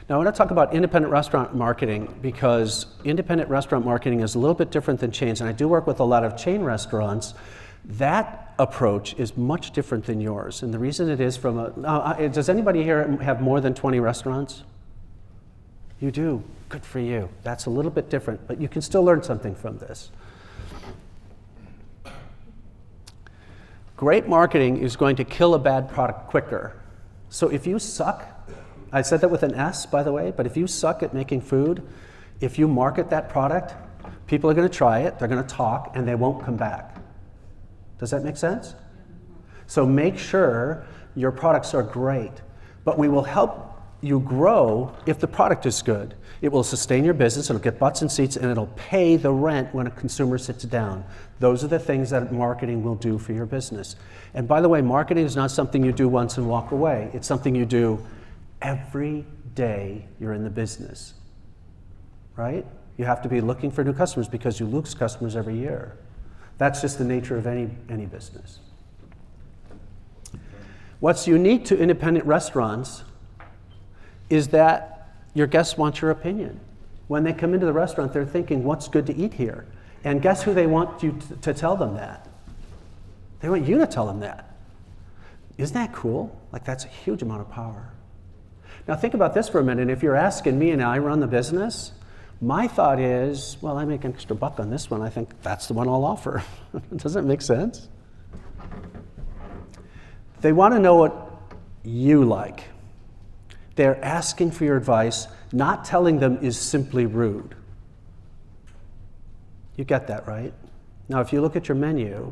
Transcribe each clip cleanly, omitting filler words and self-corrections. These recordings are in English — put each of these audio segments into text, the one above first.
Now I want to talk about independent restaurant marketing because independent restaurant marketing is a little bit different than chains, and I do work with a lot of chain restaurants. That approach is much different than yours, and the reason it is does anybody here have more than 20 restaurants? You do. Good for you. That's a little bit different, but you can still learn something from this. Great marketing is going to kill a bad product quicker. So if you suck, I said that with an S, by the way, but if you suck at making food, if you market that product, people are going to try it, they're going to talk, and they won't come back. Does that make sense? So make sure your products are great, but we will help you grow if the product is good. It will sustain your business, it'll get butts and seats, and it'll pay the rent when a consumer sits down. Those are the things that marketing will do for your business. And by the way, marketing is not something you do once and walk away. It's something you do every day you're in the business, right? You have to be looking for new customers because you lose customers every year. That's just the nature of any business. What's unique to independent restaurants is that your guests want your opinion. When they come into the restaurant, they're thinking, what's good to eat here? And guess who they want you to tell them that? They want you to tell them that. Isn't that cool? Like, that's a huge amount of power. Now think about this for a minute. If you're asking me and I run the business, my thought is, well, I make an extra buck on this one. I think that's the one I'll offer. Does that make sense? They want to know what you like. They're asking for your advice. Not telling them is simply rude. You get that, right? Now, if you look at your menu,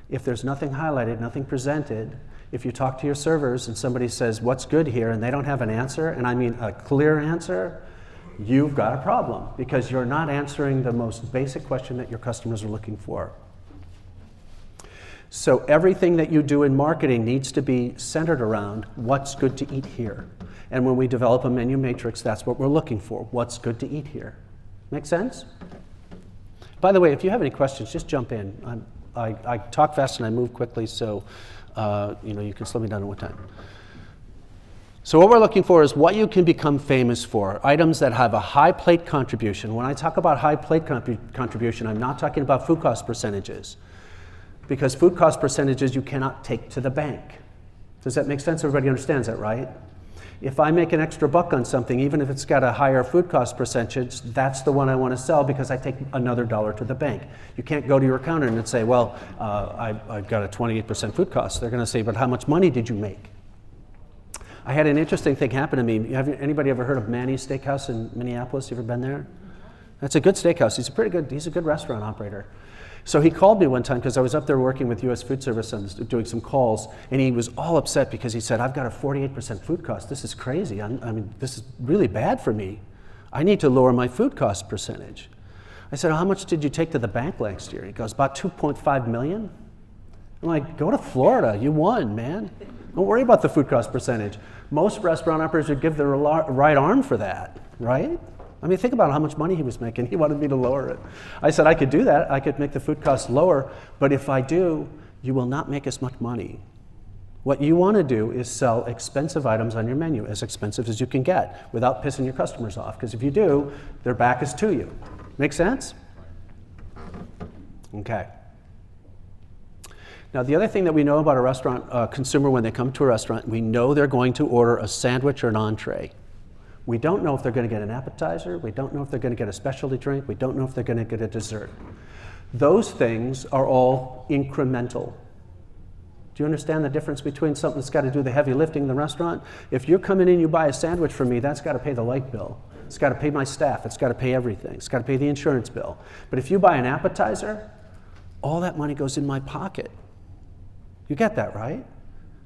if there's nothing highlighted, nothing presented, if you talk to your servers and somebody says, what's good here, and they don't have an answer, and I mean a clear answer, you've got a problem because you're not answering the most basic question that your customers are looking for. So everything that you do in marketing needs to be centered around what's good to eat here. And when we develop a menu matrix, that's what we're looking for. What's good to eat here? Make sense? By the way, if you have any questions, just jump in. I talk fast and I move quickly, so you can slow me down at one time. So what we're looking for is what you can become famous for, items that have a high plate contribution. When I talk about high plate contribution, I'm not talking about food cost percentages, because food cost percentages you cannot take to the bank. Does that make sense? Everybody understands that, right? If I make an extra buck on something, even if it's got a higher food cost percentage, that's the one I want to sell because I take another dollar to the bank. You can't go to your accountant and say, well, I've got a 28% food cost. They're going to say, but how much money did you make? I had an interesting thing happen to me. Anybody ever heard of Manny's Steakhouse in Minneapolis? You ever been there? That's a good steakhouse. He's a good restaurant operator. So he called me one time because I was up there working with U.S. Foodservice and doing some calls, and he was all upset because he said, I've got a 48% food cost. This is crazy. I mean, this is really bad for me. I need to lower my food cost percentage. I said, how much did you take to the bank last year? He goes, about 2.5 million. I'm like, go to Florida. You won, man. Don't worry about the food cost percentage. Most restaurant operators would give their right arm for that, right? I mean, think about how much money he was making. He wanted me to lower it. I said, I could do that. I could make the food cost lower, but if I do, you will not make as much money. What you want to do is sell expensive items on your menu, as expensive as you can get, without pissing your customers off, because if you do, their back is to you. Make sense? Okay. Now, the other thing that we know about a restaurant consumer when they come to a restaurant, we know they're going to order a sandwich or an entree. We don't know if they're going to get an appetizer. We don't know if they're going to get a specialty drink. We don't know if they're going to get a dessert. Those things are all incremental. Do you understand the difference between something that's got to do the heavy lifting in the restaurant? If you're coming in, you buy a sandwich from me, that's got to pay the light bill. It's got to pay my staff. It's got to pay everything. It's got to pay the insurance bill. But if you buy an appetizer, all that money goes in my pocket. You get that, right?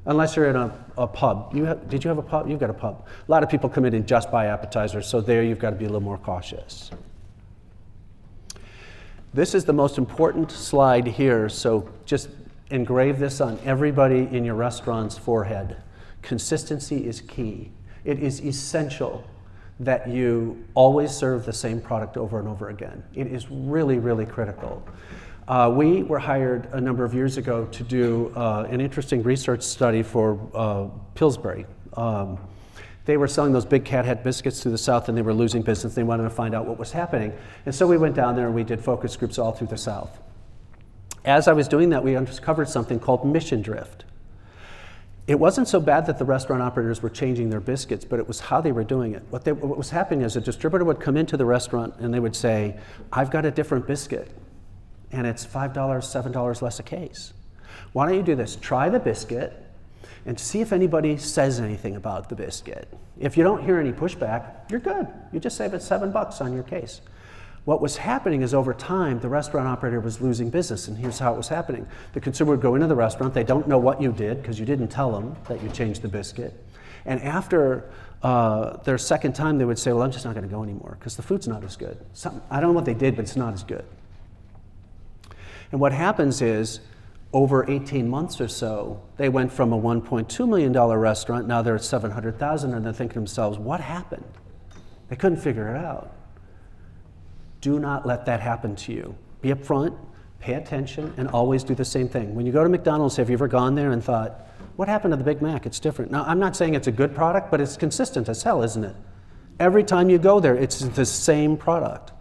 Unless you're in a pub. Did you have a pub? You've got a pub. A lot of people come in and just buy appetizers, so there you've got to be a little more cautious. This is the most important slide here, so just engrave this on everybody in your restaurant's forehead. Consistency is key. It is essential that you always serve the same product over and over again. It is really, really critical. We were hired a number of years ago to do an interesting research study for Pillsbury. They were selling those big cat head biscuits to the South, and they were losing business. They wanted to find out what was happening. And so we went down there and we did focus groups all through the South. As I was doing that, we uncovered something called mission drift. It wasn't so bad that the restaurant operators were changing their biscuits, but it was how they were doing it. What was happening is a distributor would come into the restaurant and they would say, I've got a different biscuit, and it's $5, $7 less a case. Why don't you do this? Try the biscuit and see if anybody says anything about the biscuit. If you don't hear any pushback, you're good. You just save it $7 on your case. What was happening is over time, the restaurant operator was losing business, and here's how it was happening. The consumer would go into the restaurant, they don't know what you did because you didn't tell them that you changed the biscuit. And after their second time, they would say, well, I'm just not gonna go anymore because the food's not as good. I don't know what they did, but it's not as good. And what happens is, over 18 months or so, they went from a $1.2 million restaurant, now they're at $700,000, and they're thinking to themselves, what happened? They couldn't figure it out. Do not let that happen to you. Be upfront, pay attention, and always do the same thing. When you go to McDonald's, have you ever gone there and thought, what happened to the Big Mac? It's different. Now, I'm not saying it's a good product, but it's consistent as hell, isn't it? Every time you go there, it's the same product.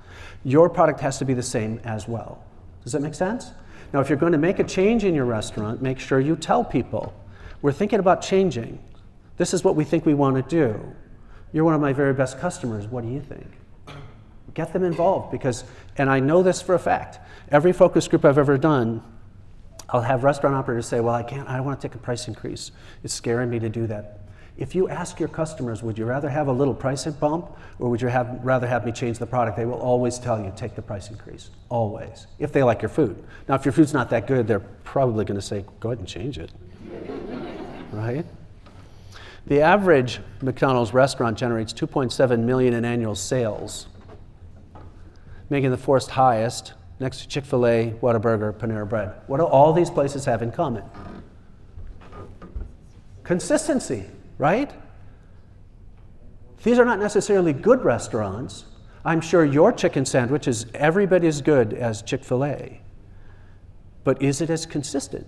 Your product has to be the same as well. Does that make sense? Now, if you're going to make a change in your restaurant, make sure you tell people, we're thinking about changing. This is what we think we want to do. You're one of my very best customers. What do you think? Get them involved because, and I know this for a fact, every focus group I've ever done, I'll have restaurant operators say, well, I don't want to take a price increase. It's scaring me to do that. If you ask your customers, would you rather have a little price bump or would you rather have me change the product? They will always tell you, take the price increase, always, if they like your food. Now, if your food's not that good, they're probably going to say, go ahead and change it, right? The average McDonald's restaurant generates $2.7 million in annual sales, making the fourth highest next to Chick-fil-A, Whataburger, Panera Bread. What do all these places have in common? Consistency, right? These are not necessarily good restaurants. I'm sure your chicken sandwich is every bit as good as Chick-fil-A, but is it as consistent?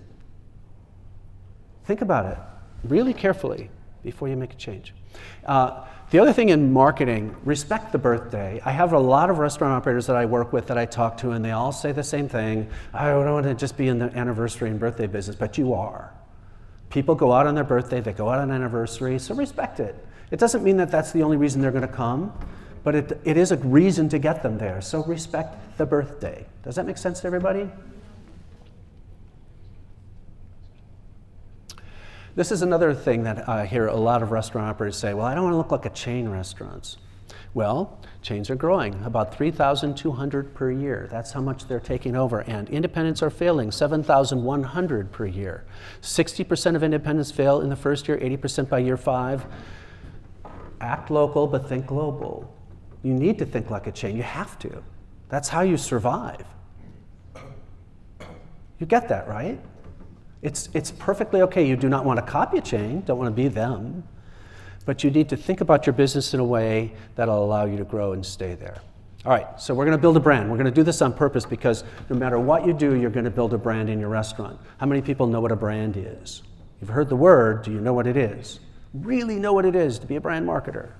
Think about it really carefully before you make a change. The other thing in marketing, respect the birthday. I have a lot of restaurant operators that I work with that I talk to, and they all say the same thing. I don't want to just be in the anniversary and birthday business, but you are. People go out on their birthday, they go out on anniversary, so respect it. It doesn't mean that that's the only reason they're going to come, but it is a reason to get them there, so respect the birthday. Does that make sense to everybody? This is another thing that I hear a lot of restaurant operators say, well, I don't want to look like a chain restaurants. Well, chains are growing, about 3,200 per year. That's how much they're taking over. And independents are failing, 7,100 per year. 60% of independents fail in the first year, 80% by year 5. Act local, but think global. You need to think like a chain. You have to. That's how you survive. You get that, right? It's perfectly okay. You do not want to copy a chain, don't want to be them, but you need to think about your business in a way that'll allow you to grow and stay there. All right, so we're going to build a brand. We're going to do this on purpose because no matter what you do, you're going to build a brand in your restaurant. How many people know what a brand is? You've heard the word, do you know what it is? Really know what it is to be a brand marketer?